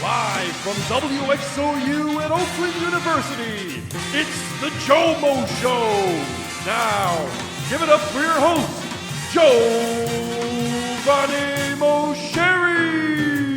Live from WXOU at Oakland University, it's the GioMoShow. Now, give it up for your host, Giovanni Moceri.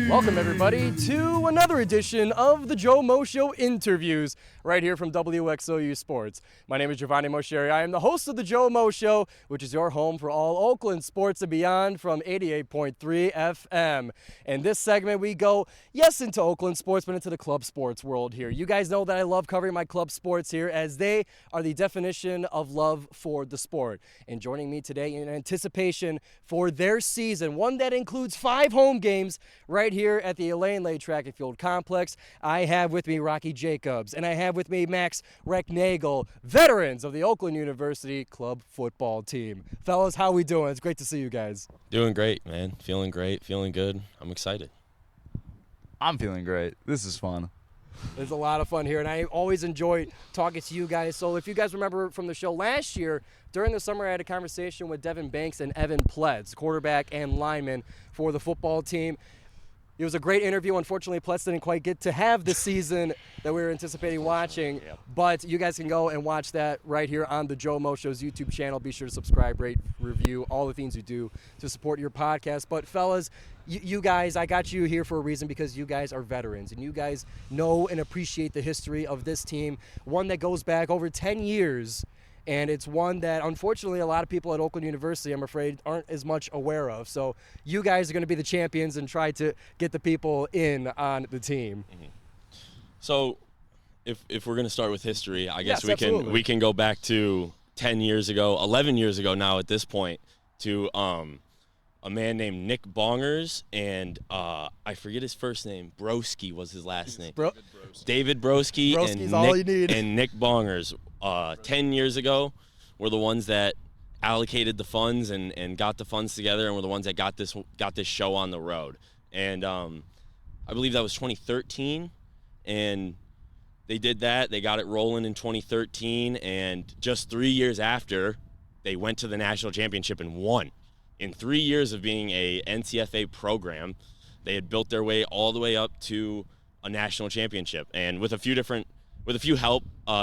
Welcome, everybody, to another edition of the GioMoShow interviews right here from WXOU Sports. My name is Giovanni Moceri. I am the host of the GioMoShow, which is your home for all Oakland sports and beyond from 88.3 FM. In this segment, we go, yes, into Oakland sports, but into the club sports world here. You guys know that I love covering my club sports here, as they are the definition of love for the sport. And joining me today in anticipation for their season, one that includes 5 home games right here at the Elaine Lay Track and Field Complex, I have with me Rocky Jacobs, and I have with me Max Recknagel, veterans of the Oakland University club football team. Fellas, how we doing? It's great to see you guys. Doing great, man. Feeling great, feeling good. I'm excited. I'm feeling great. This is fun. There's a lot of fun here, and I always enjoy talking to you guys. So if you guys remember from the show last year, during the summer I had a conversation with Devin Banks and Evan Pletz, quarterback and lineman for the football team. It was a great interview. Unfortunately, Pletz didn't quite get to have the season that we were anticipating watching, but you guys can go and watch that right here on the GioMoShow's YouTube channel. Be sure to subscribe, rate, review, all the things you do to support your podcast. But fellas, you guys, I got you here for a reason, because you guys are veterans, and you guys know and appreciate the history of this team, one that goes back over 10 years. And it's one that, unfortunately, a lot of people at Oakland University, I'm afraid, aren't as much aware of. So you guys are going to be the champions and try to get the people in on the team. Mm-hmm. So if we're going to start with history, I guess yes, we can go back to 10 years ago, 11 years ago now at this point, to a man named Nick Bongers, and I forget his first name. Broski was his last name. David Broski and Nick Bongers. 10 years ago were the ones that allocated the funds and got the funds together, and were the ones that got this show on the road. And I believe that was 2013, and they did that. They got it rolling in 2013, and just 3 years after, they went to the national championship and won. In 3 years of being a NCFA program, they had built their way all the way up to a national championship, and with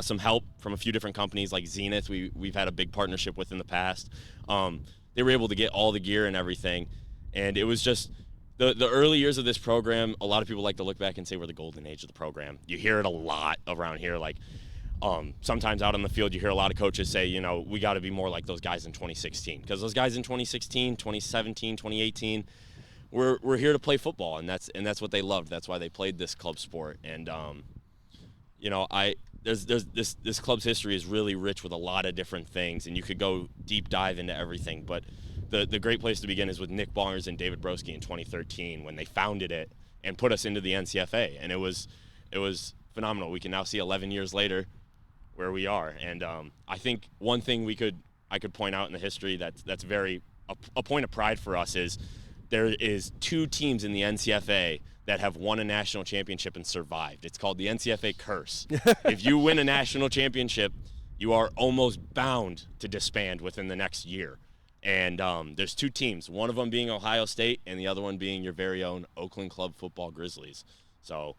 some help from a few different companies like Zenith, we've had a big partnership with in the past. They were able to get all the gear and everything, and it was just the early years of this program. A lot of people like to look back and say we're the golden age of the program. You hear it a lot around here, like sometimes out on the field you hear a lot of coaches say, you know, we got to be more like those guys in 2016, because those guys in 2016, 2017, 2018, we're here to play football, and that's what they loved. That's why they played this club sport. And you know, this club's history is really rich with a lot of different things, and you could go deep dive into everything. But the great place to begin is with Nick Bongers and David Broski in 2013, when they founded it and put us into the NCFA, and it was phenomenal. We can now see 11 years later where we are, and I think one thing I could point out in the history that's very a point of pride for us is there is 2 teams in the NCFA that have won a national championship and survived. It's called the NCFA curse. If you win a national championship, you are almost bound to disband within the next year. And there's 2 teams, one of them being Ohio State and the other one being your very own Oakland Club Football Grizzlies. So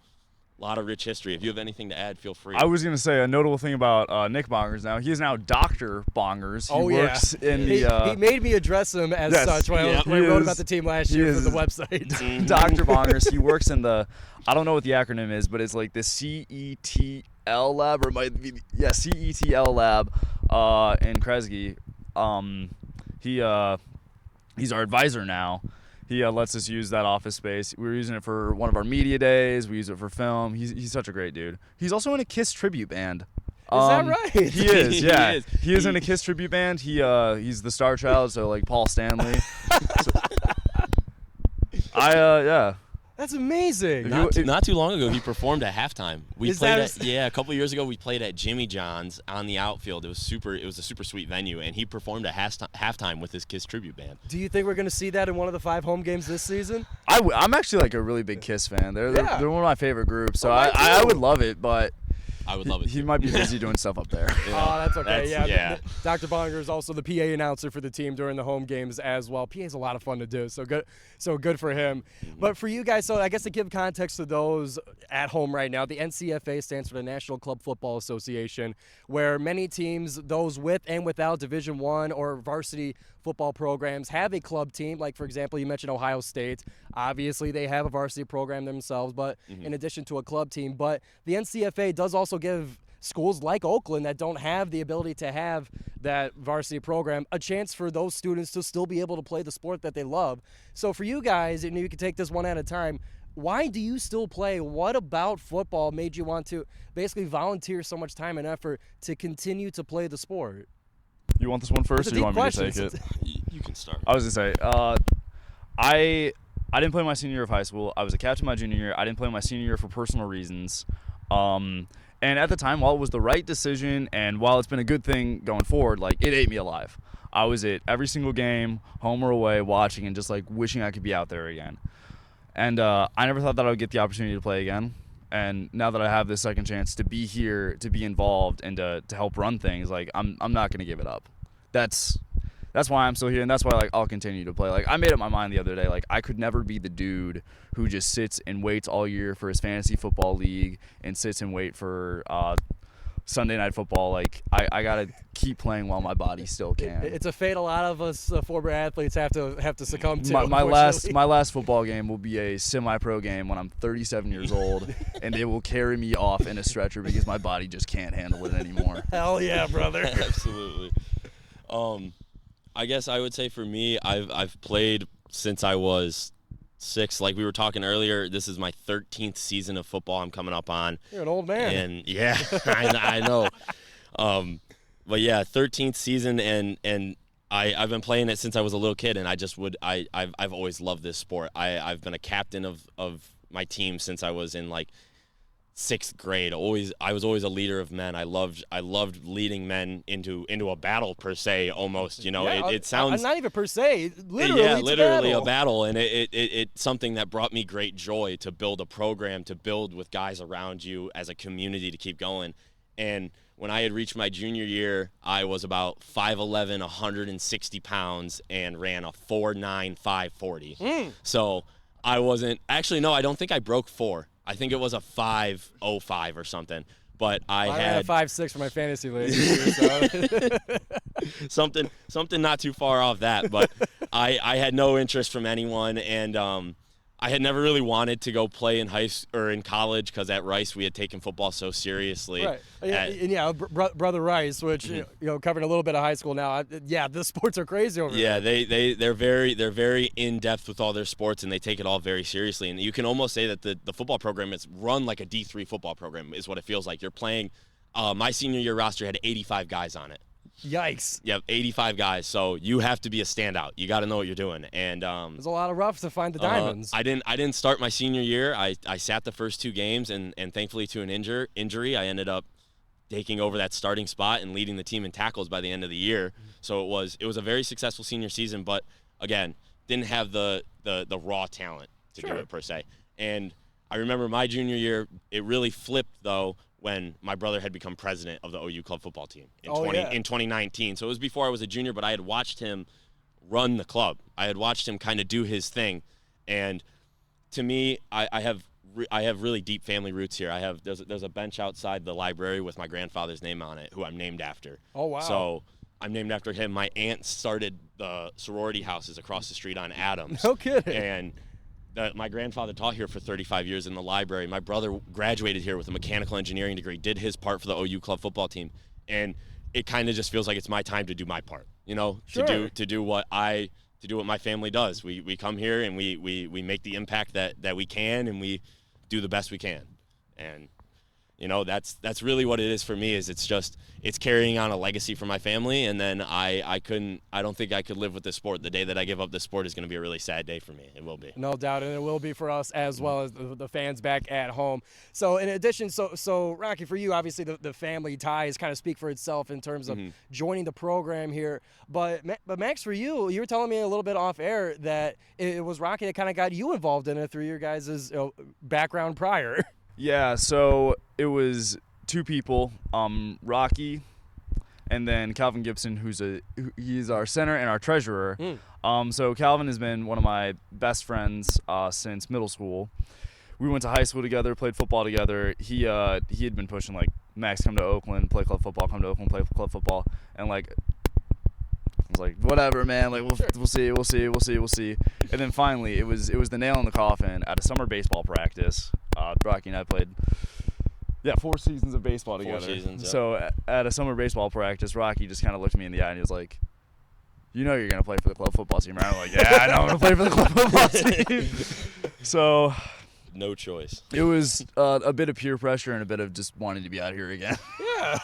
a lot of rich history. If you have anything to add, feel free. I was going to say a notable thing about Nick Bongers now. He is now Dr. Bongers. He works in he made me address him as such when I wrote about the team last year for the website. Dr. Bongers. He works in the, I don't know what the acronym is, but it's like the CETL lab, or it might be, CETL lab in Kresge. He's our advisor now. He lets us use that office space. We were using it for one of our media days. We use it for film. He's such a great dude. He's also in a KISS tribute band. Is that right? He is, yeah. He is in a KISS tribute band. He's the star child, so like Paul Stanley. That's amazing. Not too long ago, he performed at halftime. A couple years ago, we played at Jimmy John's on the outfield. It was a super sweet venue, and he performed at halftime with his KISS tribute band. Do you think we're going to see that in one of the 5 home games this season? I'm actually like a really big KISS fan. They're one of my favorite groups, so I would love it, but I would love it. He might be busy doing stuff up there. Oh, that's okay. Yeah. Dr. Bonger is also the PA announcer for the team during the home games as well. PA is a lot of fun to do, so good for him. But for you guys, so I guess to give context to those at home right now, the NCFA stands for the National Club Football Association, where many teams, those with and without Division I or varsity football programs, have a club team. Like, for example, you mentioned Ohio State. Obviously, they have a varsity program themselves, but in addition to a club team. But the NCFA does also give schools like Oakland that don't have the ability to have that varsity program a chance for those students to still be able to play the sport that they love. So for you guys, and you can take this one at a time, why do you still play? What about football made you want to basically volunteer so much time and effort to continue to play the sport? You want this one first, or do you want me to take it? You can start. I was gonna say, I didn't play my senior year of high school. I was a captain my junior year. I didn't play my senior year for personal reasons. And at the time, while it was the right decision and while it's been a good thing going forward, like, it ate me alive. I was at every single game, home or away, watching and just like wishing I could be out there again. And I never thought that I would get the opportunity to play again. And now that I have this second chance to be here, to be involved, and to help run things, like, I'm not gonna give it up. That's why I'm still here, and that's why, like, I'll continue to play. Like, I made up my mind the other day, like, I could never be the dude who just sits and waits all year for his fantasy football league and sits and wait for Sunday night football. Like, I gotta keep playing while my body still can. It's a fate a lot of us former athletes have to succumb to. My last football game will be a semi-pro game when I'm 37 years old, and they will carry me off in a stretcher because my body just can't handle it anymore. Hell yeah, brother. Absolutely. I guess I would say for me, I've played since I was 6. Like we were talking earlier, this is my 13th season of football I'm coming up on. You're an old man. And yeah, I know. But yeah, 13th season, and I've been playing it since I was a little kid, and I've always loved this sport. I've been a captain of my team since I was in like 6th grade. I was always a leader of men. I loved leading men into a battle per se, almost. You know, yeah, it sounds not even per se. Literally, a battle, and it's something that brought me great joy to build a program, to build with guys around you as a community to keep going. And when I had reached my junior year, I was about 5'11", 160 pounds, and ran a 4.9 540. So I wasn't actually. No, I don't think I broke 4. I think it was a 5.05 or something, but I had 5.6 for my fantasy league. So. something not too far off that. But I had no interest from anyone, and I had never really wanted to go play in in college because at Rice we had taken football so seriously. Right. Brother Rice, which you know, covering a little bit of high school now. The sports are crazy over there. Yeah, they're very in depth with all their sports, and they take it all very seriously. And you can almost say that the football program is run like a D3 football program, is what it feels like. You're playing. My senior year roster had 85 guys on it. Yikes. Yep, 85 guys. So you have to be a standout. You got to know what you're doing. And there's a lot of roughs to find the diamonds. I didn't start my senior year. I sat the first 2 games, and thankfully to an injury, I ended up taking over that starting spot and leading the team in tackles by the end of the year. So it was a very successful senior season, but again, didn't have the raw talent to do it per se. And I remember my junior year, it really flipped though when my brother had become president of the OU club football team in 2019. So it was before I was a junior, but I had watched him run the club. I had watched him kind of do his thing. And to me, I have really deep family roots here. There's a bench outside the library with my grandfather's name on it, who I'm named after. Oh, wow. So I'm named after him. My aunt started the sorority houses across the street on Adams. No kidding. And my grandfather taught here for 35 years in the library. My brother graduated here with a mechanical engineering degree, did his part for the OU club football team. And it kind of just feels like it's my time to do my part, you know, to do what my family does. We come here and we make the impact that we can, and we do the best we can. And you know, that's really what it is for me. Is it's carrying on a legacy for my family, and then I don't think I could live with this sport. The day that I give up this sport is going to be a really sad day for me. It will be. No doubt, and it will be for us as well as the fans back at home. So in addition, so Rocky, for you, obviously the family ties kind of speak for itself in terms of joining the program here. But Max, for you, you were telling me a little bit off air that it was Rocky that kind of got you involved in it through your guys' background prior. Yeah, so it was two people, Rocky, and then Calvin Gibson, he's our center and our treasurer. So Calvin has been one of my best friends since middle school. We went to high school together, played football together. He had been pushing like, Max, come to Oakland, play club football. Come to Oakland, play club football. And like, I was like, whatever, man. Like, we'll see. And then finally, it was the nail in the coffin at a summer baseball practice. Rocky and I played, 4 seasons of baseball together. 4 seasons. Yeah. So at a summer baseball practice, Rocky just kind of looked me in the eye and he was like, "You know you're gonna play for the club football team, right?" I'm like, "Yeah, I know I'm gonna play for the club football team." So. No choice. It was a bit of peer pressure and a bit of just wanting to be out here again. Yeah.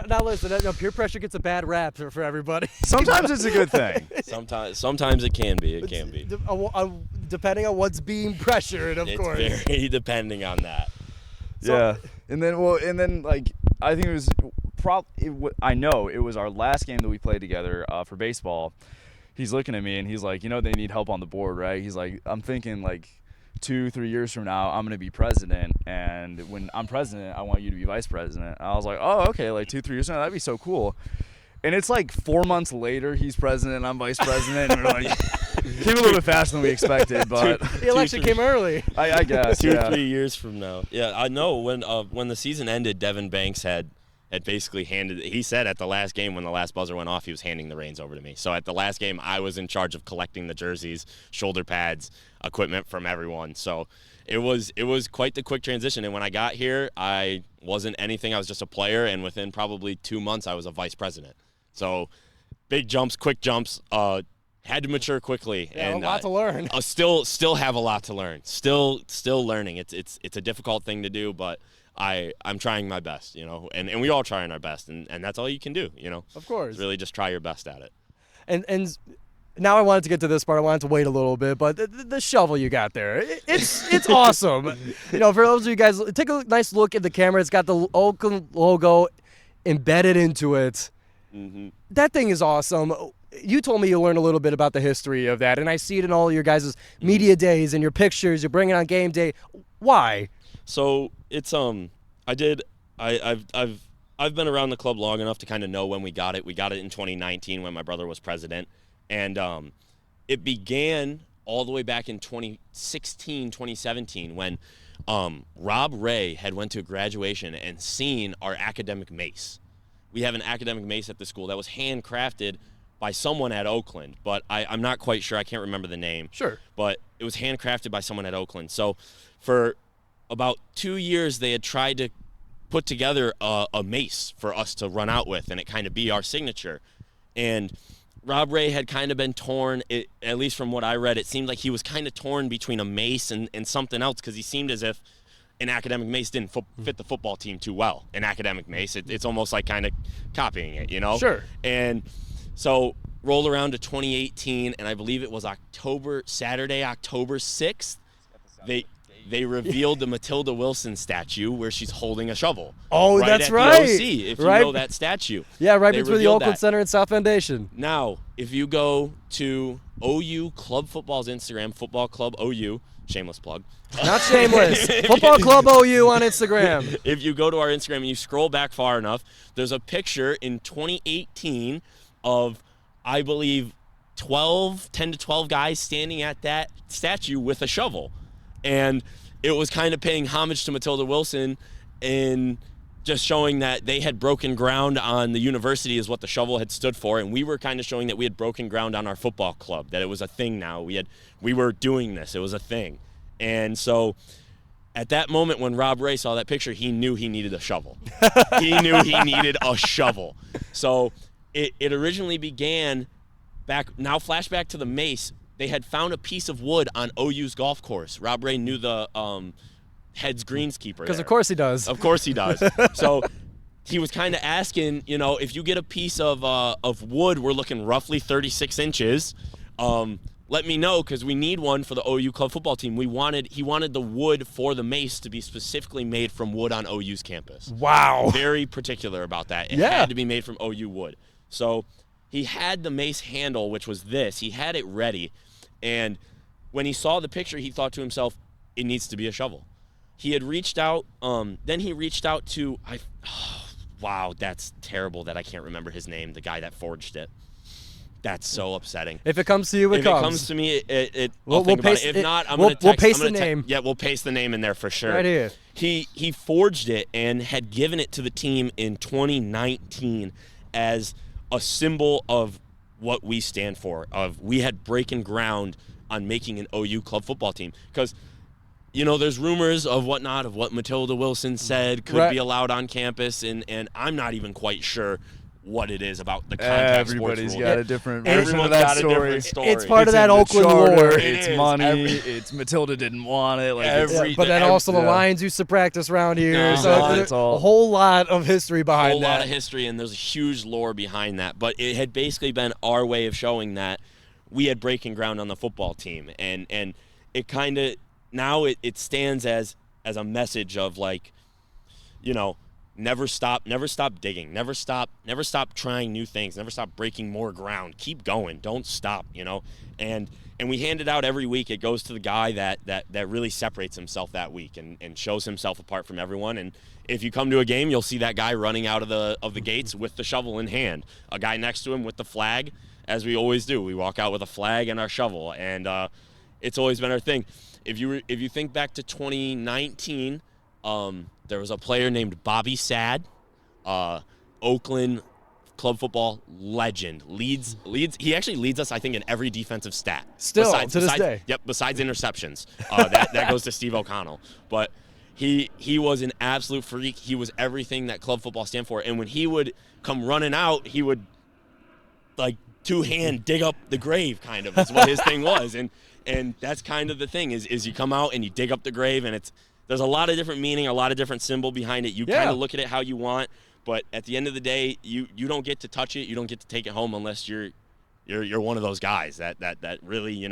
Now listen, peer pressure gets a bad rap for everybody. Sometimes it's a good thing. Sometimes it can be. It can be. Depending on what's being pressured, of course. It's very depending on that. Yeah. And then like I think it was I know it was our last game that we played together for baseball. He's looking at me and he's like, they need help on the board, right? He's like, I'm thinking like 2-3 years from now, I'm going to be president, and when I'm president, I want you to be vice president. And I was like, oh, okay, like 2-3 years from now, that'd be so cool. And it's like 4 months later, he's president, and I'm vice president, and we're like, came a little bit faster than we expeced, but the election came early. I guess 2 or 3 years from now. Yeah, I know when the season ended, Devin Banks had basically he said at the last game when the last buzzer went off, he was handing the reins over to me. So at the last game, I was in charge of collecting the jerseys, shoulder pads, equipment from everyone. So it was quite the quick transition. And when I got here, I wasn't anything. I was just a player. And within probably 2 months, I was a vice president. So big jumps, quick jumps, had to mature quickly. Yeah, and a lot to learn. Still have a lot to learn. Still learning. It's a difficult thing to do, but I'm trying my best, and we all trying our best, and that's all you can do, Of course. Really just try your best at it. And now I wanted to get to this part. I wanted to wait a little bit, but the shovel you got there, it's awesome. For those of you guys, take a nice look at the camera. It's got the Oakland logo embedded into it. Mm-hmm. That thing is awesome. You told me you learned a little bit about the history of that, and I see it in all your guys' media days and your pictures. You bring it on game day. Why? So it's I've been around the club long enough to kind of know when we got it. We got it in 2019 when my brother was president, and it began all the way back in 2016, 2017 when Rob Ray had went to a graduation and seen our academic mace. We have an academic mace at the school that was handcrafted by someone at Oakland, but I'm not quite sure. I can't remember the name. Sure. But it was handcrafted by someone at Oakland. So for about 2 years, they had tried to put together a mace for us to run out with, and it kind of be our signature. And Rob Ray had kind of been torn, at least from what I read, it seemed like he was kind of torn between a mace and something else, because he seemed as if an academic mace didn't fit the football team too well. An academic mace, it's almost like kind of copying it, Sure. And so rolled around to 2018, and I believe it was Saturday, October 6th. They revealed the Matilda Wilson statue where she's holding a shovel. Oh, right that's at right. The OC, if you know that statue. Yeah, right They between the revealed Oakland that. Center and South Foundation. Now, if you go to OU Club Football's Instagram, Football Club OU, shameless plug. Not shameless. Football Club OU on Instagram. If you go to our Instagram and you scroll back far enough, there's a picture in 2018 of, I believe, 10 to 12 guys standing at that statue with a shovel. And it was kind of paying homage to Matilda Wilson in just showing that they had broken ground on the university is what the shovel had stood for. And we were kind of showing that we had broken ground on our football club, that it was a thing now. We were doing this. It was a thing. And so at that moment when Rob Ray saw that picture, he knew he needed a shovel. He knew he needed a shovel. So it originally began flashback to the mace. They had found a piece of wood on OU's golf course. Rob Ray knew the head's greenskeeper. Because of course he does. Of course he does. So he was kind of asking, if you get a piece of wood, we're looking roughly 36 inches. Let me know, because we need one for the OU club football team. He wanted the wood for the mace to be specifically made from wood on OU's campus. Wow. Very particular about that. It Yeah. had to be made from OU wood. So he had the mace handle, which was this. He had it ready. And when he saw the picture, he thought to himself, it needs to be a shovel. he had reached out. Then he reached out to wow, that's terrible that I can't remember his name. The guy that forged it. That's so upsetting. If it comes to you, it comes. If it comes to me, We'll I'll think about paste it. If it- not, I'm we'll- going to text. we'll paste I'm gonna the name. Yeah, we'll paste the name in there for sure. Right here. He forged it and had given it to the team in 2019 as a symbol of what we stand for. Of we had breaking ground on making an OU club football team. Because, there's rumors of whatnot, of what Matilda Wilson said could be allowed on campus, and I'm not even quite sure what it is about the contact Everybody's sports got rule. a different version Everyone's of that got a story. different story. It's part of It's that in the Oakland charter, lore. It's It is. money. It's Matilda didn't want it. Like But then also the Lions used to practice around here. No, so it's all- a whole lot of history A behind whole that. lot of history, and there's a huge lore behind that. But it had basically been our way of showing that we had breaking ground on the football team, and it kind of now it stands as a message of like, never stop digging, never stop trying new things, never stop breaking more ground, keep going, don't stop, and we hand it out every week. It goes to the guy that really separates himself that week and shows himself apart from everyone. And if you come to a game, you'll see that guy running out of the gates with the shovel in hand, a guy next to him with the flag, as we always do. We walk out with a flag and our shovel, and it's always been our thing. If you think back to 2019, there was a player named Bobby Sad, Oakland club football legend. Leads. He actually leads us, I think, in every defensive stat. Still, to this day. Yep. Besides interceptions, that goes to Steve O'Connell. But he was an absolute freak. He was everything that club football stand for. And when he would come running out, he would like two-hand dig up the grave, kind of. That's what his thing was. And that's kind of the thing is you come out and you dig up the grave, and there's a lot of different meaning, a lot of different symbol behind it. You kind of look at it how you want, but at the end of the day, you don't get to touch it, you don't get to take it home unless you're one of those guys that really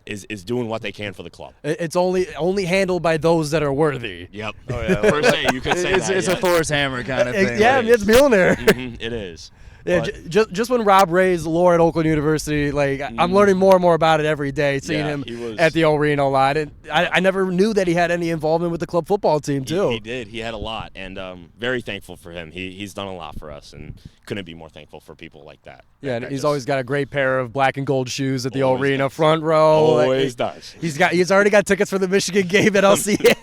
is doing what they can for the club. It's only handled by those that are worthy. Yep. Oh, yeah. Per se, you could say It's that. a Thor's hammer kind of thing. Yeah, like, it's Milner. It is. Yeah, just when Rob Ray's lore at Oakland University, like I'm learning more and more about it every day, seeing him at the arena a lot. And I never knew that he had any involvement with the club football team too. He did. He had a lot, and very thankful for him. He's done a lot for us, and couldn't be more thankful for people like that. Yeah, and That he's just always got a great pair of black and gold shoes at the Always arena, does. front row. always does. He's already got tickets for the Michigan game at LCA.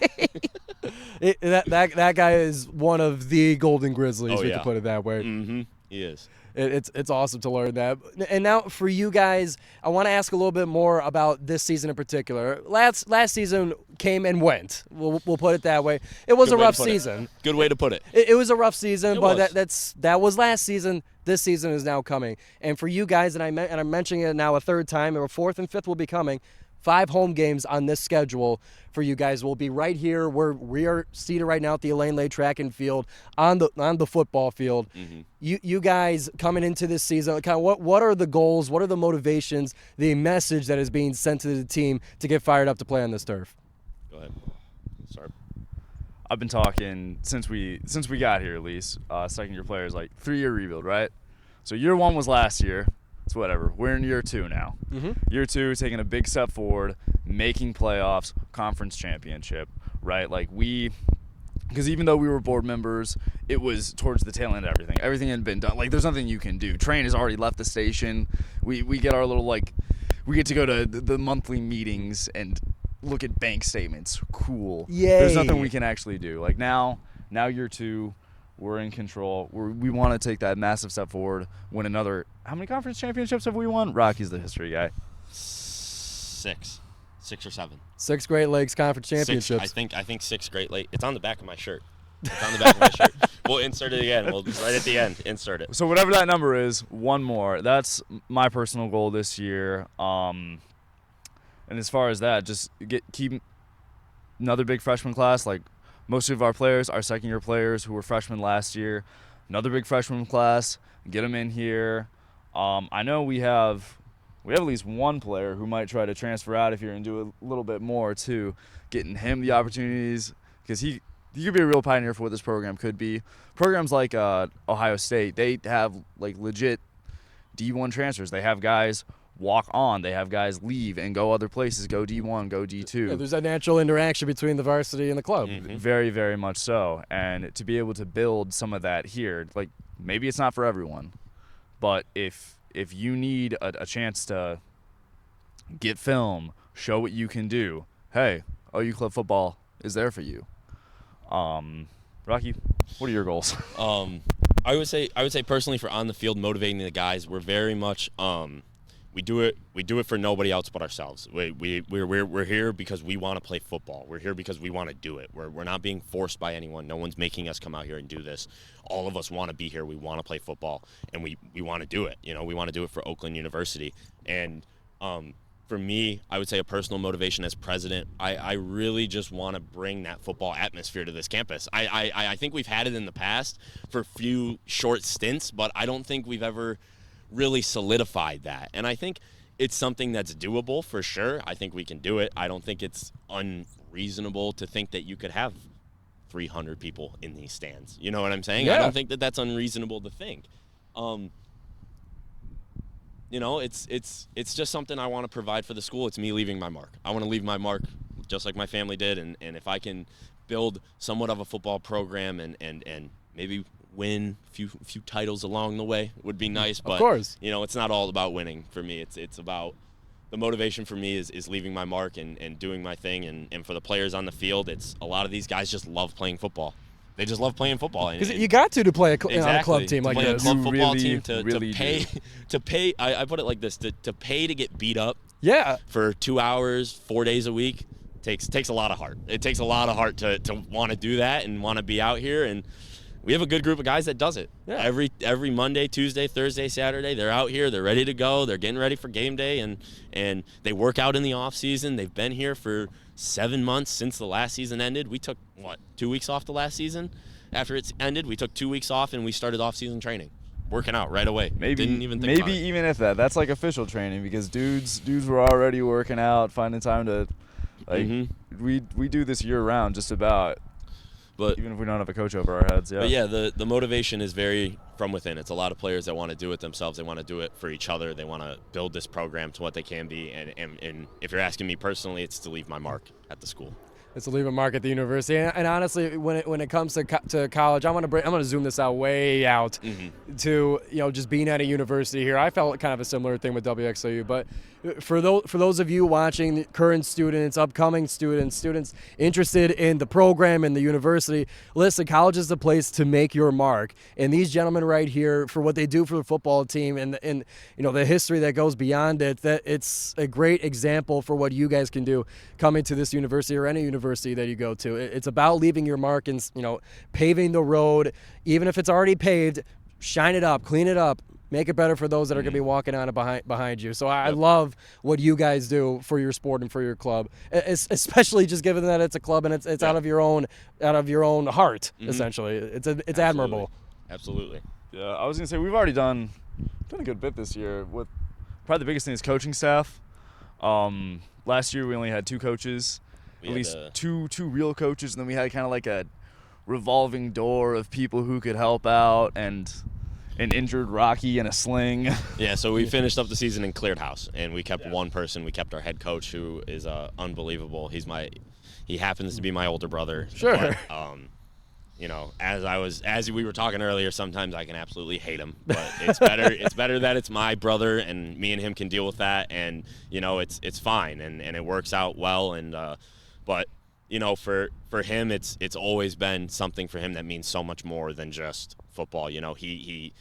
That guy is one of the Golden Grizzlies. Oh, we yeah. can put it that way. Mm-hmm. He is. It's awesome to learn that. And now for you guys, I want to ask a little bit more about this season in particular. Last season came and went. We'll put it that way. It was Good a way to rough put it. season. Good way to put it. It was a rough season, It but was. that was last season. This season is now coming. And for you guys, and I'm mentioning it now a third time, or fourth and fifth will be coming. 5 home games on this schedule for you guys. Will be right here where we are seated right now at the Elaine Lay Track and Field on the football field. Mm-hmm. You guys coming into this season, kind of what are the goals? What are the motivations? The message that is being sent to the team to get fired up to play on this turf. Go ahead. Sorry. I've been talking since we got here, at least second year players, like 3-year rebuild, right? So year 1 was last year. It's whatever. We're in year 2 now. Mm-hmm. Year 2, taking a big step forward, making playoffs, conference championship, right? Like because even though we were board members, it was towards the tail end of everything. Everything had been done. Like, there's nothing you can do. Train has already left the station. We get our little, we get to go to the monthly meetings and look at bank statements. Cool. Yay. There's nothing we can actually do. Like, now year 2, we're in control. We want to take that massive step forward, win another. How many conference championships have we won? Rocky's the history guy. 6 or 7. 6 Great Lakes Conference Championships. 6, I think 6 Great Lakes. It's on the back of my shirt. It's on the back of my shirt. We'll insert it again. We'll right at the end insert it. So whatever that number is, 1 more. That's my personal goal this year. And as far as that, just keep another big freshman class. Like, most of our players are second-year players who were freshmen last year. Another big freshman class. Get them in here. I know we have at least one player who might try to transfer out if you're going to do a little bit more too. Getting him the opportunities, because he could be a real pioneer for what this program could be. Programs like Ohio State, they have like legit D1 transfers. They have guys walk on. They have guys leave and go other places, go D1, go D2. Yeah, there's a natural interaction between the varsity and the club. Very, very much so. And to be able to build some of that here, like maybe it's not for everyone, but if you need a chance to get film, show what you can do, hey, OU Club Football is there for you. Rocky, what are your goals? I would say personally for on the field motivating the guys, we're very much we do it for nobody else but ourselves. We're here because we want to play football. We're here because we want to do it. We're not being forced by anyone. No one's making us come out here and do this. All of us want to be here. We want to play football, and we want to do it. You know, we want to do it for Oakland University. And for me, I would say a personal motivation as president, I really just want to bring that football atmosphere to this campus. I think we've had it in the past for a few short stints, but I don't think we've ever really solidified that. And I think it's something that's doable for sure. I think we can do it. I don't think it's unreasonable to think that you could have 300 people in these stands. You know what I'm saying? Yeah. I don't think that that's unreasonable to think. You know, it's just something I want to provide for the school. It's me leaving my mark. I want to leave my mark just like my family did, and if I can build somewhat of a football program and maybe win a few titles along the way would be nice. But, of course. You know, it's not all about winning for me. It's about the motivation for me is leaving my mark and doing my thing. And for the players on the field, it's a lot of these guys just love playing football. They just love playing football. Because you got to play on a club team like play this. a club football really, team to really pay. I put it like this: to pay to get beat up. Yeah. For 2 hours, 4 days a week, takes a lot of heart. It takes a lot of heart to want to do that and want to be out here. And we have a good group of guys that does it. Yeah. Every Monday, Tuesday, Thursday, Saturday, they're out here. They're ready to go. They're getting ready for game day, and they work out in the off season. They've been here for 7 months since the last season ended. We took 2 weeks off the last season. After it's ended, we took 2 weeks off and we started off-season training, working out right away. Didn't even think about it. Even if that's like official training, because dudes were already working out, finding time to we do this year round just about. But even if we don't have a coach over our heads, yeah. But yeah, the motivation is very from within. It's a lot of players that want to do it themselves. They want to do it for each other. They want to build this program to what they can be. And if you're asking me personally, it's to leave my mark at the school. It's to leave a mark at the university, and honestly, when it comes to college, I'm gonna zoom this out way out to just being at a university here. I felt kind of a similar thing with WXOU, but for those of you watching, current students, upcoming students interested in the program and the university, listen, college is the place to make your mark. And these gentlemen right here, for what they do for the football team and the history that goes beyond it, that it's a great example for what you guys can do coming to this university or any university that you go to. It's about leaving your mark and paving the road, even if it's already paved. Shine it up, clean it up. Make it better for those that are going to be walking on it behind you. So I love what you guys do for your sport and for your club, especially just given that it's a club and it's out of your own heart. Essentially, it's admirable. Absolutely. Yeah, I was gonna say we've already done a good bit this year. With probably the biggest thing is coaching staff. Last year we only had 2 coaches, at least two real coaches, and then we had kind of like a revolving door of people who could help out and an injured Rocky in a sling. Yeah, so we finished up the season and cleared house, and we kept one person. We kept our head coach, who is unbelievable. He happens to be my older brother. Sure. But, as we were talking earlier, sometimes I can absolutely hate him, but it's better that it's my brother and me and him can deal with that, and it's fine and it works out well. And but for him, it's always been something for him that means so much more than just football. He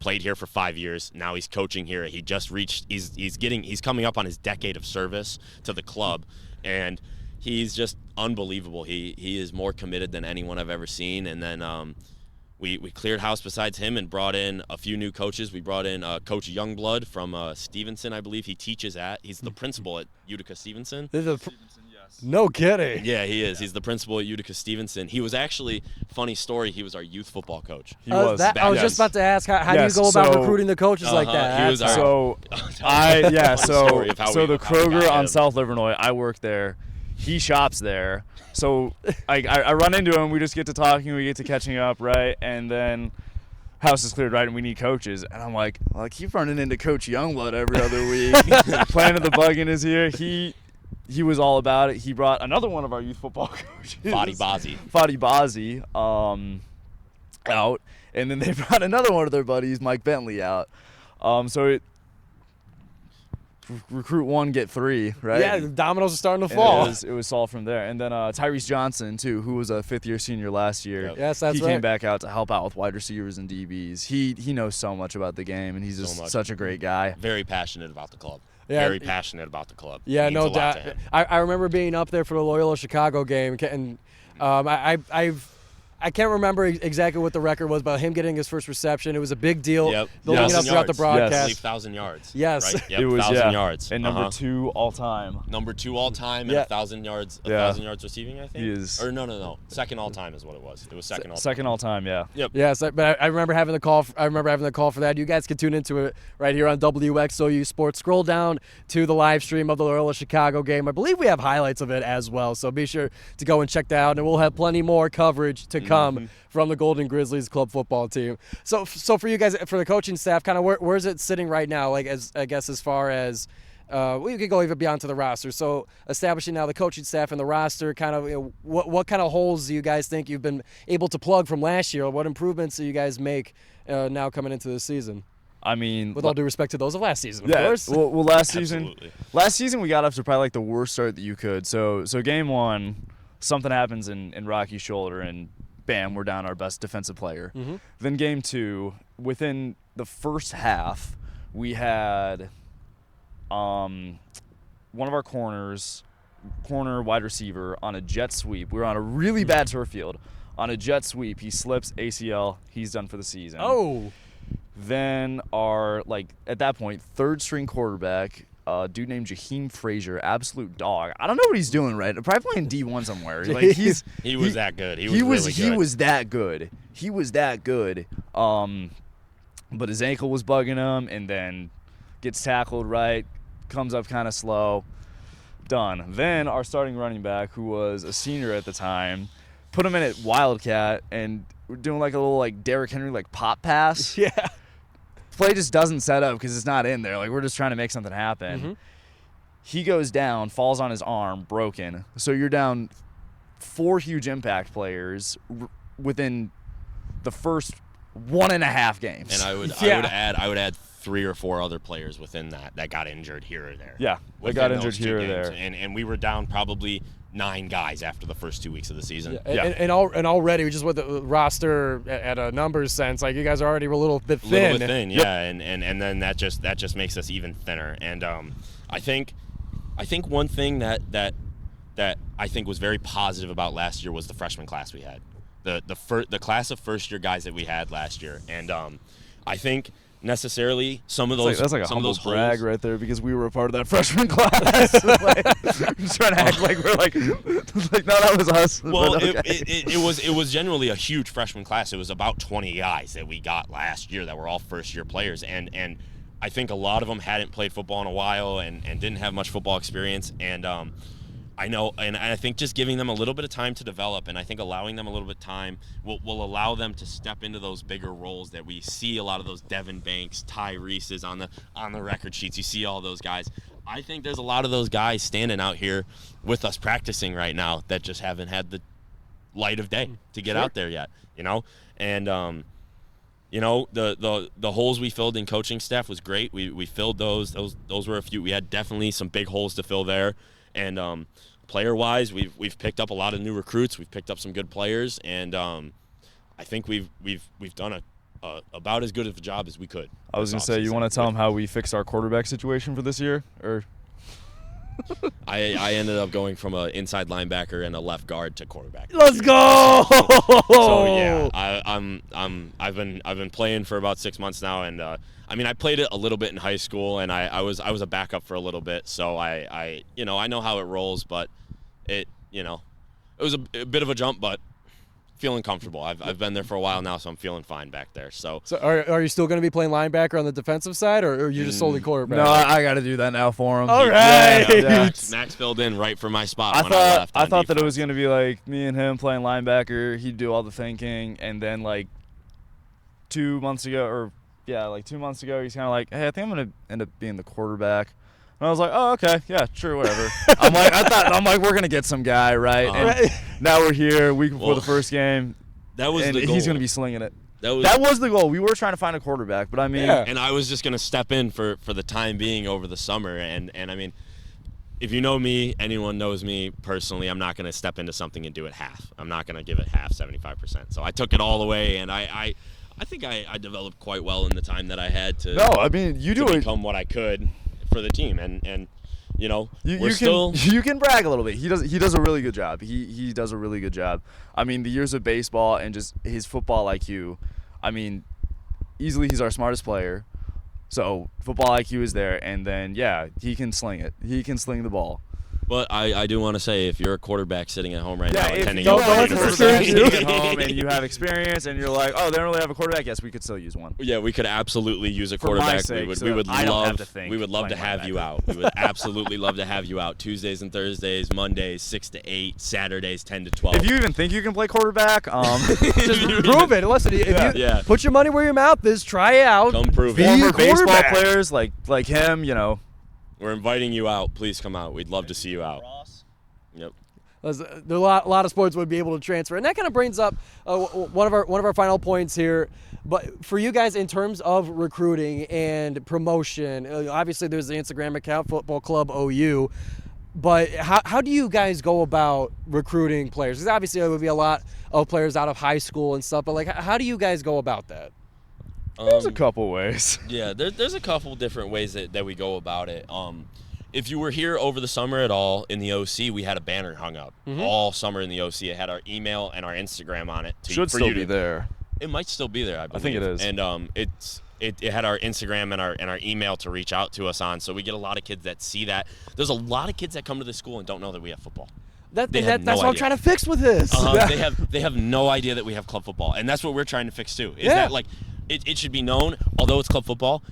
played here for 5 years. Now he's coaching here. He just reached. He's coming up on his decade of service to the club, and he's just unbelievable. He is more committed than anyone I've ever seen. And then we cleared house besides him and brought in a few new coaches. We brought in Coach Youngblood from Stevenson, I believe he teaches at. He's the principal at Utica Stevenson. No kidding. Yeah, he is. He's the principal at Utica Stevenson. He was actually, funny story, he was our youth football coach. I was just about to ask, how do you go about recruiting the coaches like that? He was so the Kroger on South Livernois, I work there. He shops there. So I run into him. We just get to talking. We get to catching up, right? And then house is cleared, right, and we need coaches. And I'm like, well, I keep running into Coach Youngblood every other week. Planet the Buggin is here. He was all about it. He brought another one of our youth football coaches, Fadi Bazi, out, and then they brought another one of their buddies, Mike Bentley, out. Recruit 1, get 3, right? Yeah, the dominoes are starting to fall. It was all from there. And then Tyrese Johnson, too, who was a fifth-year senior last year. Yep. Yes, that's he right. came back out to help out with wide receivers and DBs. He knows so much about the game, and he's just such a great guy. Very passionate about the club. Yeah. Very passionate about the club. Yeah, Means no a lot doubt. to him. I remember being up there for the Loyola Chicago game, and I can't remember exactly what the record was, but him getting his first reception, it was a big deal. Yep. Building it up 1,000 throughout the yards. broadcast. I believe 1,000 yards. Yes. Right? Yep, It was 1,000 yards. And number 2 all time. Number 2 all time and 1,000 yards. 1,000 yards receiving, I think. He is. Or no. Second all time is what it was. It was second all time. Second all time, yeah. Yep. Yes, but I remember having the call. For that. You guys can tune into it right here on WXOU Sports. Scroll down to the live stream of the Loyola Chicago game. I believe we have highlights of it as well, so be sure to go and check that out. And we'll have plenty more coverage to come from the Golden Grizzlies club football team. So for you guys, for the coaching staff, kind of where is it sitting right now? Like as far as we could go even beyond to the roster. So establishing now the coaching staff and the roster, kind of what kind of holes do you guys think you've been able to plug from last year? What improvements do you guys make now coming into the season? I mean, with all due respect to those of last season, of course. Well, last season we got off to probably like the worst start that you could. So game 1, something happens in Rocky's shoulder, and bam, we're down our best defensive player. Mm-hmm. Then game 2, within the first half, we had one of our corner wide receiver on a jet sweep. We were on a really bad turf field. On a jet sweep, he slips ACL. He's done for the season. Oh. Then our, at that point, third-string quarterback, a dude named Jaheim Frazier, absolute dog. I don't know what he's doing, right? Probably playing D1 somewhere. He was that good. He was really good. He was that good. But his ankle was bugging him, and then gets tackled right, comes up kind of slow, done. Then our starting running back, who was a senior at the time, put him in at Wildcat, and we're doing like a little Derrick Henry pop pass. Yeah. Play just doesn't set up because it's not in there. We're just trying to make something happen. Mm-hmm. He goes down, falls on his arm, broken. So you're down 4 huge impact players within the first 1.5 games. And I would add 3 or 4 other players within that got injured here or there. Yeah, they got injured here or there. And we were down probably 9 guys after the first 2 weeks of the season. Yeah. And already, just with the roster at a numbers sense, you guys are already a little bit thin. Yeah. And then that just makes us even thinner. And I think one thing that I think was very positive about last year was the freshman class we had, the class of first year guys that we had last year. And I think necessarily some of those that's like a some of humble those brag holes, right there, because we were a part of that freshman class. Just trying to act like we're no, that was us. Well, okay. it was generally a huge freshman class. It was about 20 guys that we got last year that were all first year players, and I think a lot of them hadn't played football in a while and didn't have much football experience. And I know, and I think just giving them a little bit of time to develop, and I think allowing them a little bit of time will allow them to step into those bigger roles that we see a lot of those Devin Banks, Tyrese's on the record sheets. You see all those guys. I think there's a lot of those guys standing out here with us practicing right now that just haven't had the light of day to get out there yet, And the holes we filled in coaching staff was great. We filled those. Those were a few. We had definitely some big holes to fill there. And player-wise, we've picked up a lot of new recruits. We've picked up some good players, and I think we've done about as good of a job as we could. I was gonna say, you want to tell them how we fixed our quarterback situation for this year, or? I ended up going from an inside linebacker and a left guard to quarterback. Let's go! So yeah, I've been playing for about 6 months now, and I played it a little bit in high school, and I was a backup for a little bit, so I know how it rolls, but it was a bit of a jump, but feeling comfortable. I've been there for a while now, so I'm feeling fine back there. So are you still going to be playing linebacker on the defensive side, or are you just solely quarterback? No, I got to do that now for him. All right. Yeah. Max filled in right for my spot. I thought that it was going to be me and him playing linebacker. He'd do all the thinking, and then 2 months ago, like 2 months ago, he's kind of like, hey, I think I'm gonna end up being the quarterback. And I was like, oh, okay, yeah, sure, whatever. I'm like, we're gonna get some guy, right? And now we're here, week before the first game. That was the goal. He's gonna be slinging it. That was the goal. We were trying to find a quarterback, but I mean, and I was just gonna step in for the time being over the summer, and I mean, if you know me, anyone knows me personally, I'm not gonna step into something and do it half. I'm not gonna give it half, 75%. So I took it all the way, and I think I developed quite well in the time that I had to. No, I mean, you do become what I could for the team, and you know, you can brag a little bit. He does a really good job. He does a really good job. I mean, the years of baseball and just his football IQ. I mean, easily he's our smartest player. So football IQ is there, and then he can sling it. He can sling the ball. But I do want to say, if you're a quarterback sitting at home right now, attending university, sitting at home and you have experience, and you're like, oh, they don't really have a quarterback. Yes, we could still use one. Yeah, we could absolutely use a quarterback. For my sake, we would love to have you out. We would absolutely love to have you out. Tuesdays and Thursdays, Mondays 6 to 8, Saturdays 10 to 12. If you even think you can play quarterback, just prove it. Listen, if you put your money where your mouth is, try it out. Come prove it. Former baseball players like him, you know. We're inviting you out. Please come out. We'd love to see you out. Yep. There are a lot of sports would be able to transfer, and that kind of brings up one of our final points here. But for you guys, in terms of recruiting and promotion, obviously there's the Instagram account, Football Club OU. But how do you guys go about recruiting players? Because obviously there would be a lot of players out of high school and stuff. But like, how do you guys go about that? There's a couple ways. Yeah, there's a couple different ways that we go about it. If you were here over the summer at all in the OC, we had a banner hung up all summer in the OC. It had our email and our Instagram on it. Should still be there. It might still be there, I believe. I think it is. And it had our Instagram and our email to reach out to us on. So we get a lot of kids that see that. There's a lot of kids that come to the school and don't know that we have football. That's what I'm trying to fix with this. They have no idea that we have club football, and that's what we're trying to fix too. Is that like it should be known, although it's club football,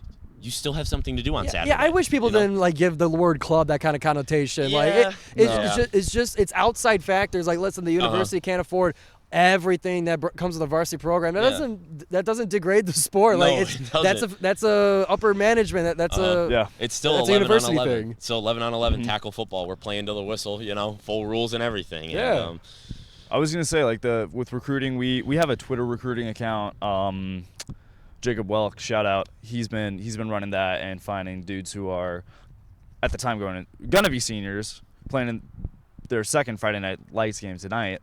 you still have something to do on Saturday. Yeah, I wish people didn't like give the word club that kind of connotation. Yeah. It's outside factors. Like, listen, the university can't afford everything that comes with a varsity program. That doesn't degrade the sport. No, like that's a upper management. It's still that's 11 university on 11. thing. It's still 11 on 11 tackle football. We're playing to the whistle, full rules and everything. Yeah. And, I was gonna say, like, with recruiting, we have a Twitter recruiting account. Jacob Welk, shout out. He's been running that and finding dudes who are at the time gonna be seniors, playing in their second Friday Night Lights game tonight.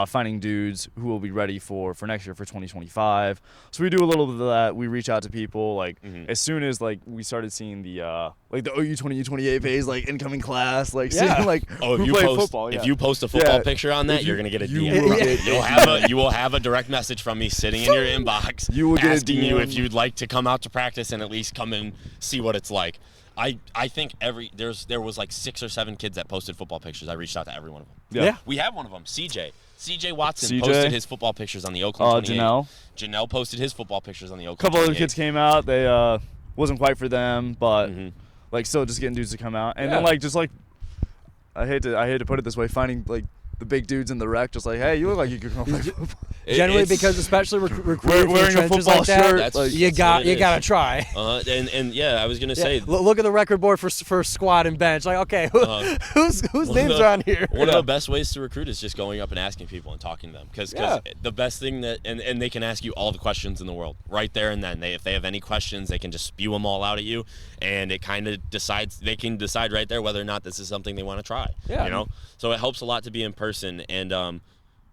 Finding dudes who will be ready for next year, for 2025. So we do a little bit of that. We reach out to people like as soon as like we started seeing the OU 2028 phase, like incoming class, like seeing like who played football. If you post a football picture on that, you're gonna get a DM. You will have a direct message from me sitting in your inbox. You will get asking you if you'd like to come out to practice and at least come and see what it's like. I think there was like 6 or 7 kids that posted football pictures. I reached out to every one of them. Yeah. We have one of them, CJ Watson posted his football pictures on the Oakland 28. Janelle posted his football pictures on the Oakland 28. A couple other kids came out. They wasn't quite for them, but like still just getting dudes to come out. And then like just like I hate to put it this way, finding like the big dudes in the rec, just like, hey, you look like you could come play football. Generally, because especially recruiting wearing a football like that, shirt, like, you gotta try. And yeah, I was gonna say, look at the record board for squad and bench. Like, okay, whose names are on here? One of the best ways to recruit is just going up and asking people and talking to them, because the best thing that and they can ask you all the questions in the world right there and then. If they have any questions, they can just spew them all out at you, and it kind of they can decide right there whether or not this is something they want to try. Yeah. So it helps a lot to be in person, and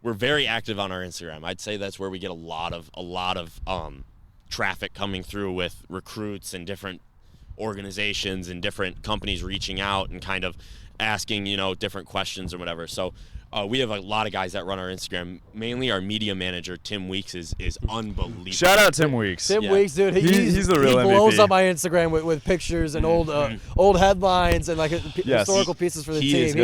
we're very active on our Instagram. I'd say that's where we get a lot of traffic coming through with recruits and different organizations and different companies reaching out and kind of asking, different questions or whatever. So we have a lot of guys that run our Instagram. Mainly our media manager, Tim Weeks, is unbelievable. Shout out Tim Weeks. Tim Weeks, dude. He's the real MVP. He blows up my Instagram with pictures and old headlines and like historical pieces for the team.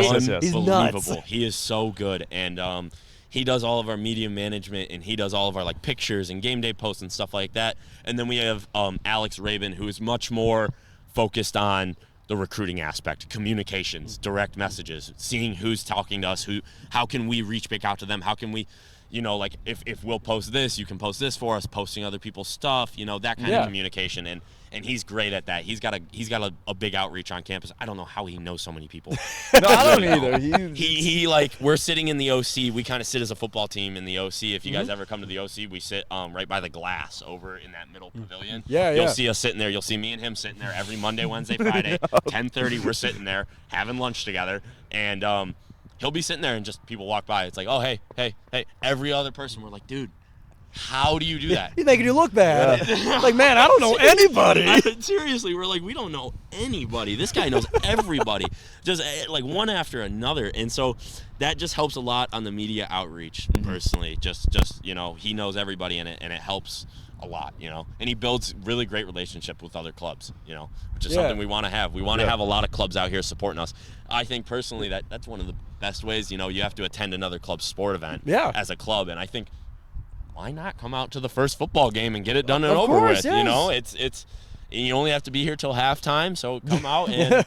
He's nuts. He is so good, and he does all of our media management, and he does all of our like pictures and game day posts and stuff like that. And then we have Alex Rabin, who is much more focused on the recruiting aspect, communications, direct messages, seeing who's talking to us, how can we reach back out to them, how can we, you know, like if we'll post this, you can post this for us, posting other people's stuff, you know, that kind of communication. And he's great at that. He's got a big outreach on campus. I don't know how he knows so many people. No, I don't either. He like, we're sitting in the OC. We kind of sit as a football team in the OC. If you guys ever come to the OC, we sit right by the glass over in that middle pavilion. You'll see us sitting there. You'll see me and him sitting there every Monday, Wednesday, Friday, 10:30. We're sitting there having lunch together, and he'll be sitting there, and just people walk by. It's like, oh, hey. Every other person, we're like, dude, how do you do that? He's making you look bad. Like, man, I don't know anybody. Seriously, we're like, we don't know anybody. This guy knows everybody, just like one after another. And so that just helps a lot on the media outreach. Personally, just you know, he knows everybody in it, and it helps a lot, you know. And he builds really great relationship with other clubs, you know, which is something we want to have. We want to have a lot of clubs out here supporting us. I think personally that's one of the best ways. You know, you have to attend another club's sport event as a club, and I think, why not come out to the first football game and get it done and over with? Yes. You know, it's you only have to be here till halftime, so come out and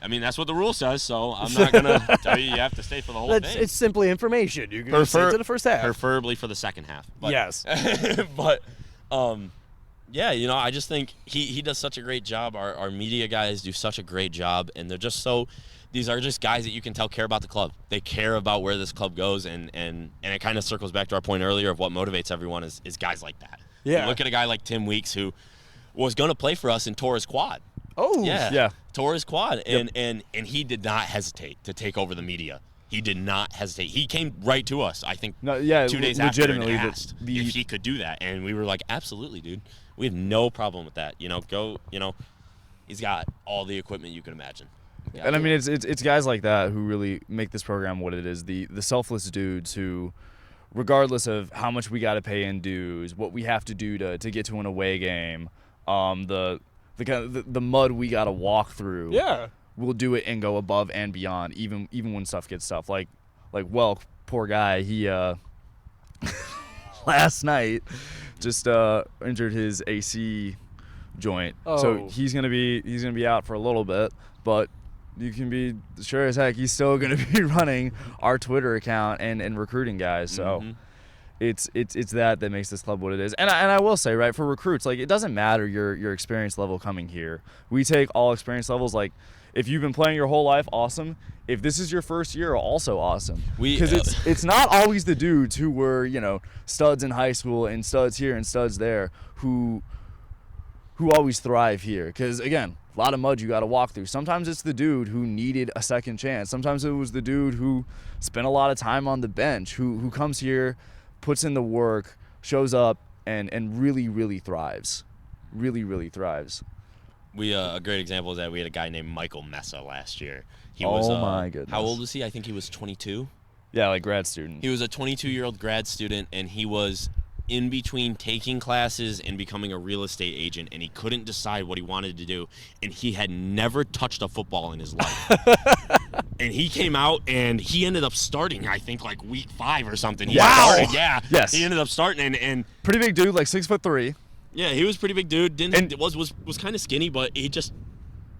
I mean, that's what the rule says, so I'm not going to tell you have to stay for the whole thing. It's simply information. You can stay to the first half. Preferably for the second half. But, yes. But yeah, you know, I just think he does such a great job. Our media guys do such a great job, and they're just so – these are just guys that you can tell care about the club. They care about where this club goes, and it kind of circles back to our point earlier of what motivates everyone is guys like that. Yeah. You look at a guy like Tim Weeks, who was going to play for us and tore his quad. Oh. Yeah. Tore his quad, and he did not hesitate to take over the media. He did not hesitate. He came right to us, I think, 2 days after, and asked if he could do that. And we were like, absolutely, dude. We have no problem with that. You know, go, you know, he's got all the equipment you can imagine. And I mean, it's guys like that who really make this program what it is. The selfless dudes who, regardless of how much we got to pay in dues, what we have to do to get to an away game, the kind of the mud we got to walk through. Yeah, we'll do it and go above and beyond, even when stuff gets tough. Like well, poor guy, he last night just injured his AC joint, so he's gonna be out for a little bit, but you can be sure as heck he's still going to be running our Twitter account and recruiting guys. So it's that makes this club what it is. And I will say, right, for recruits, like, it doesn't matter your experience level coming here. We take all experience levels. Like, if you've been playing your whole life, awesome. If this is your first year, also awesome. Because it's not always the dudes who were, you know, studs in high school and studs here and studs there who always thrive here. Because, again, a lot of mud you got to walk through. Sometimes it's the dude who needed a second chance. Sometimes it was the dude who spent a lot of time on the bench, who comes here, puts in the work, shows up, and really, really thrives. Really, really thrives. We a great example is that we had a guy named Michael Mesa last year. He was, my goodness. How old was he? I think he was 22. Yeah, like grad student. He was a 22-year-old grad student, and he was in between taking classes and becoming a real estate agent, and he couldn't decide what he wanted to do, and he had never touched a football in his life. And he came out, and he ended up starting, I think, like week 5 or something. Wow! Yeah. Yes. He ended up starting, and pretty big dude, like 6'3". Yeah, he was a pretty big dude. Was kind of skinny, but he just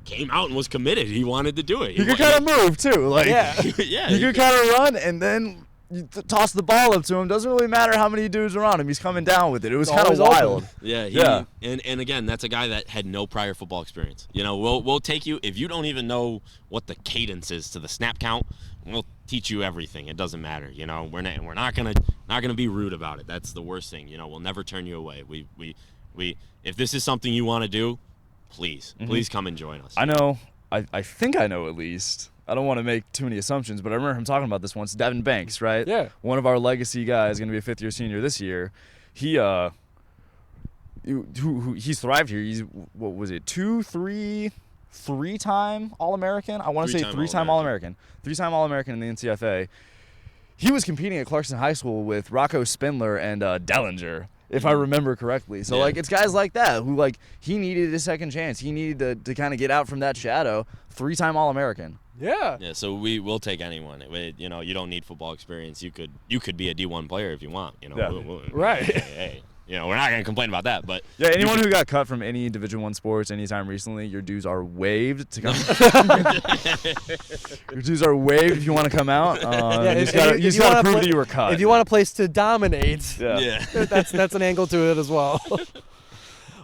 came out and was committed. He wanted to do it. He could kind of move too, like yeah. He could kind of run, and then you toss the ball up to him. Doesn't really matter how many dudes are on him. He's coming down with it. It was kind of wild. Yeah. And again, that's a guy that had no prior football experience. You know, we'll take you if you don't even know what the cadence is to the snap count. We'll teach you everything. It doesn't matter. You know, we're not gonna be rude about it. That's the worst thing. You know, we'll never turn you away. We if this is something you want to do, please come and join us. I know. I think I know at least. I don't want to make too many assumptions, but I remember him talking about this once. Devin Banks, right? Yeah. One of our legacy guys, going to be a fifth-year senior this year. He's thrived here. He's, what was it, three-time All-American? I want to say three-time All-American. Three-time All-American in the NCFA. He was competing at Clarkson High School with Rocco Spindler and Dellinger, if I remember correctly. So, it's guys like that who, he needed a second chance. He needed to kind of get out from that shadow. Three-time All-American. Yeah. Yeah, so we will take anyone. You know, you don't need football experience. You could be a D1 player if you want, you know. Yeah. Right. Hey. we're not going to complain about that. But yeah, anyone who got cut from any Division I sports anytime recently, your dues are waived to come. Your dues are waived if you want to come out. You just got to prove that you were cut. If you want a place to dominate, yeah. that's an angle to it as well.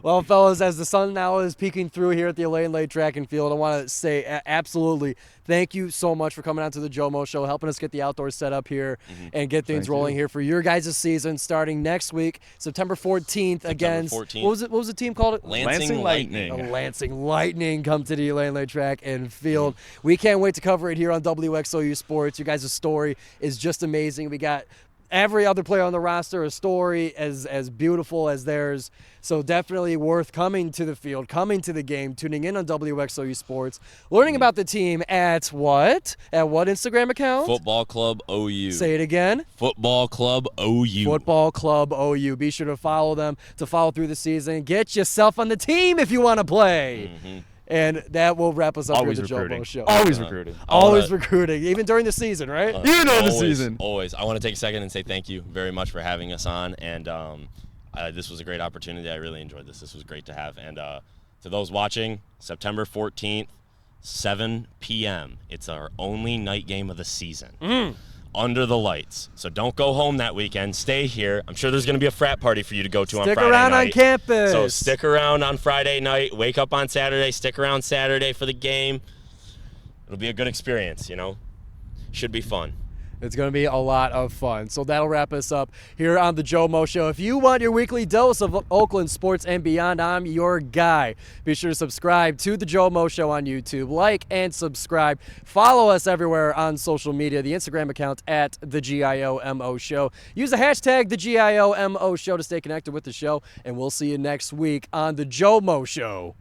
Well, fellas, as the sun now is peeking through here at the Elaine Lake Track and Field, I want to say absolutely thank you so much for coming out to the GioMo Show, helping us get the outdoors set up here and get things rolling here for your guys' season starting next week, September 14th against 14th. What was the team called? Lansing Lightning. The Lansing Lightning come to the Elaine Lake Track and Field. We can't wait to cover it here on WXOU Sports. Your guys' story is just amazing. We got every other player on the roster, a story as beautiful as theirs. So definitely worth coming to the field, coming to the game, tuning in on WXOU Sports, learning about the team at what? At what Instagram account? Football Club OU. Say it again. Football Club OU. Football Club OU. Be sure to follow them to follow through the season. Get yourself on the team if you want to play. And that will wrap us up Always here at the recruiting. GioMo Show. Always recruiting. Always recruiting, even during the season, right? You know the Always, season. Always. I want to take a second and say thank you very much for having us on. And this was a great opportunity. I really enjoyed this. This was great to have. And to those watching, September 14th, 7 p.m. It's our only night game of the season. Under the lights. So don't go home that weekend. Stay here. I'm sure there's going to be a frat party for you to go to on Friday night. Stick around on campus. So stick around on Friday night. Wake up on Saturday. Stick around Saturday for the game. It'll be a good experience, Should be fun. It's going to be a lot of fun. So that'll wrap us up here on the GioMo Show. If you want your weekly dose of Oakland sports and beyond, I'm your guy. Be sure to subscribe to the GioMo Show on YouTube. Like and subscribe. Follow us everywhere on social media. The Instagram account at the GioMo Show. Use the hashtag the GioMo Show to stay connected with the show. And we'll see you next week on the GioMo Show.